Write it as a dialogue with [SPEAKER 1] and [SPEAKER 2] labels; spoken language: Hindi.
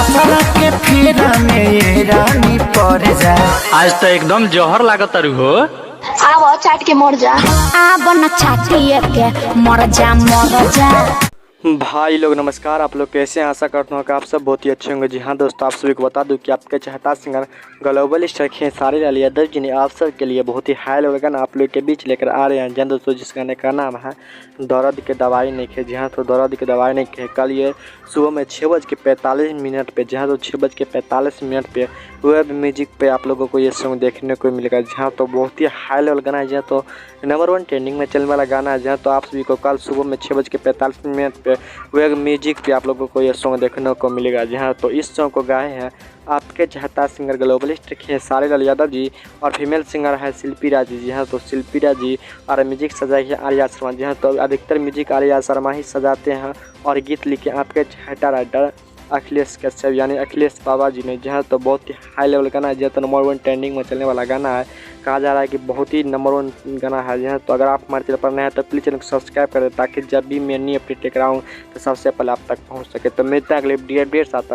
[SPEAKER 1] छपरा के फेरा में ये रानी पड़ जा।
[SPEAKER 2] आज तो एकदम जौहर लागत तारू हो।
[SPEAKER 3] आव चाट के मर जा।
[SPEAKER 4] आब न चाटिए के मर जा मर जा।
[SPEAKER 5] भाई लोग नमस्कार, आप लोग कैसे हैं? आशा करता हूँ कि आप सब बहुत ही अच्छे होंगे। जी हाँ दोस्तों, आप सभी को बता दूं कि आपके चाहता singer global star Khesari Lal Yadav ji ने आप सब के लिए बहुत ही हाई लेवल गाना आप लोग के बीच लेकर आ रहे हैं। जन दोस्तों, जिस गाने का नाम है दर्द के दवाई नहीं खे। जी हाँ, तो दर्द के दवाई नहीं खे कल ये सुबह में 6:45 पे, जी हाँ तो 6:45 पे वेब म्यूजिक पे आप लोगों को ये सॉन्ग देखने को मिलेगा। जहाँ तो बहुत ही हाई लेवल गाना है, जहाँ तो नंबर 1 ट्रेंडिंग में चलने वाला गाना है। जहाँ तो आप सभी को कल सुबह में 6:45 पे वेब म्यूजिक पे आप लोगों को ये सॉन्ग देखने को मिलेगा। जी हाँ, तो इस सॉन्ग को गाए हैं आपके चाहता सिंगर ग्लोबलिस्ट खेसारी लाल यादव जी और फीमेल सिंगर है शिल्पी राज जी। हाँ, तो शिल्पी राज जी और म्यूजिक सजाई है आर्या शर्मा। जी हाँ, तो अधिकतर म्यूजिक आर्या शर्मा ही सजाते हैं और गीत लिखे आपके चाहता राइटर अखिलेश कश्यप यानी अखिलेश बाबा जी ने। जहाँ तो बहुत ही हाई लेवल गाना है, जहाँ तो नंबर 1 ट्रेंडिंग में चलने वाला गाना है। कहा जा रहा है कि बहुत ही नंबर 1 गाना है। जहाँ तो अगर आप हमारे चैनल पर नए हैं तो प्लीज़ चैनल को सब्सक्राइब कर दें, ताकि जब भी मैं न्यू अपडेट लेकर आऊँ तो सबसे पहले आप तक पहुँच सके। तो मिलते हैं अगले वीडियो साथ।